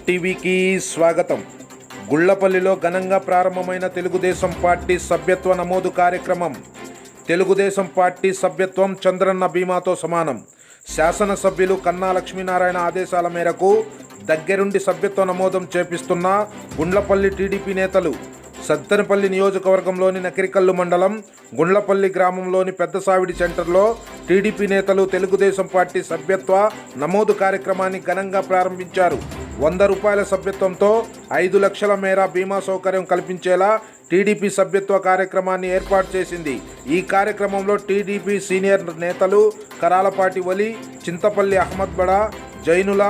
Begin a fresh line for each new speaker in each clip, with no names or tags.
టీవీకి స్వాగతం. గుళ్లపల్లిలో ఘనంగా ప్రారంభమైన తెలుగుదేశం పార్టీ సభ్యత్వ నమోదు కార్యక్రమం. తెలుగుదేశం పార్టీ సభ్యత్వం చంద్రన్న బీమాతో సమానం. శాసనసభ్యులు కన్నా లక్ష్మీనారాయణ ఆదేశాల మేరకు దగ్గరుండి సభ్యత్వ నమోదం చేపిస్తున్న గుండ్లపల్లి టీడీపీ నేతలు సత్తెనపల్లి నియోజకవర్గంలోని నకిరికల్లు మండలం గుండ్లపల్లి గ్రామంలోని పెద్దసావిడి సెంటర్లో టీడీపీ నేతలు తెలుగుదేశం పార్టీ సభ్యత్వ నమోదు కార్యక్రమాన్ని ఘనంగా ప్రారంభించారు. 100 రూపాయల సభ్యత్వంతో 5 లక్షల మేర బీమా సౌకర్యం కల్పించేలా టీడీపీ సభ్యత్వ కార్యక్రమాన్ని ఏర్పాటు చేసింది. ఈ కార్యక్రమంలో టీడీపీ సీనియర్ నేతలు కరాలపాటి వలి, చింతపల్లి అహ్మద్ బడా, జైనుల,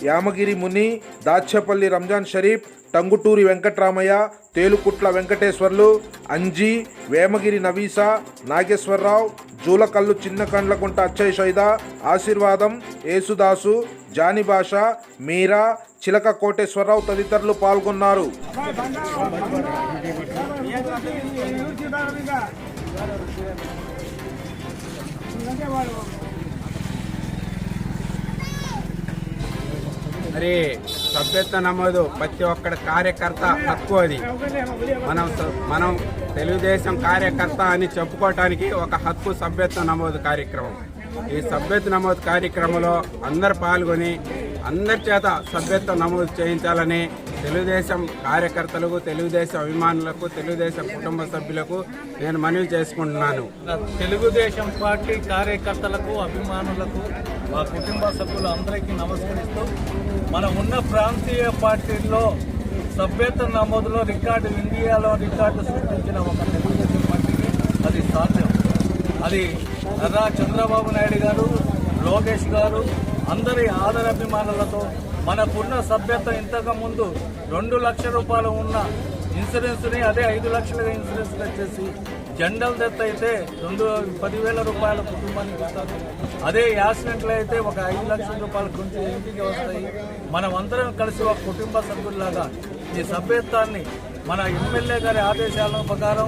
యామగిరి ముని, దాచేపల్లి రంజాన్ షరీఫ్, టంగుటూరి వెంకట్రామయ్య, తేలుకుట్ల వెంకటేశ్వర్లు, అంజీ, వేమగిరి నవీసా, నాగేశ్వరరావు, జూలకల్లు చిన్నకండ్లకుంట అచ్చయ్ షైదా, ఆశీర్వాదం, యేసుదాసు, జాని భాష, మీరా, చిలక కోటేశ్వరరావు తదితరులు పాల్గొన్నారు.
మరి సభ్యత్వ నమోదు ప్రతి ఒక్కడి కార్యకర్త హక్కు. అది మనం తెలుగుదేశం కార్యకర్త అని చెప్పుకోవటానికి ఒక హక్కు సభ్యత్వ నమోదు కార్యక్రమం. ఈ సభ్యత్వ నమోదు కార్యక్రమంలో అందరు పాల్గొని అందరి చేత సభ్యత్వ నమోదు చేయించాలని తెలుగుదేశం కార్యకర్తలకు, తెలుగుదేశం అభిమానులకు, తెలుగుదేశం కుటుంబ సభ్యులకు నేను మనవి చేసుకుంటున్నాను.
తెలుగుదేశం పార్టీ కార్యకర్తలకు, అభిమానులకు, మా కుటుంబ సభ్యులు అందరికీ నమస్కరిస్తూ, మనం ఉన్న ప్రాంతీయ పార్టీల్లో సభ్యత్వ నమోదులో ఇండియాలో రికార్డు సృష్టించిన ఒక తెలుగుదేశం పార్టీకి అది సాధ్యం. అది నారా చంద్రబాబు నాయుడు గారు, లోకేష్ గారు అందరి ఆదరాభిమానులతో మనకున్న సభ్యత్వం ఇంతకు ముందు 2 లక్షల రూపాయలు ఉన్న ఇన్సూరెన్స్ని అదే 5 లక్షలుగా ఇన్సూరెన్స్ వచ్చేసి జనరల్ డెత్ అయితే 10,000 రూపాయల కుటుంబానికి ఇస్తారు. అదే యాక్సిడెంట్లు అయితే ఒక 5 లక్షల రూపాయల కొంచెం ఇంటికి వస్తాయి. మనం అందరం కలిసి ఒక కుటుంబ సభ్యుల్లాగా ఈ సభ్యత్వాన్ని మన ఎమ్మెల్యే గారి ఆదేశాల ప్రకారం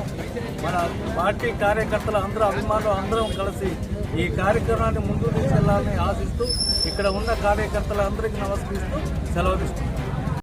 మన పార్టీ కార్యకర్తలు అందరూ, అభిమానులు అందరం కలిసి ఈ కార్యక్రమాన్ని ముందుకు తీసుకెళ్లాలని ఆశిస్తూ ఇక్కడ ఉన్న కార్యకర్తలందరికీ నమస్కరిస్తూ సెలవు తీసుకుంటాం.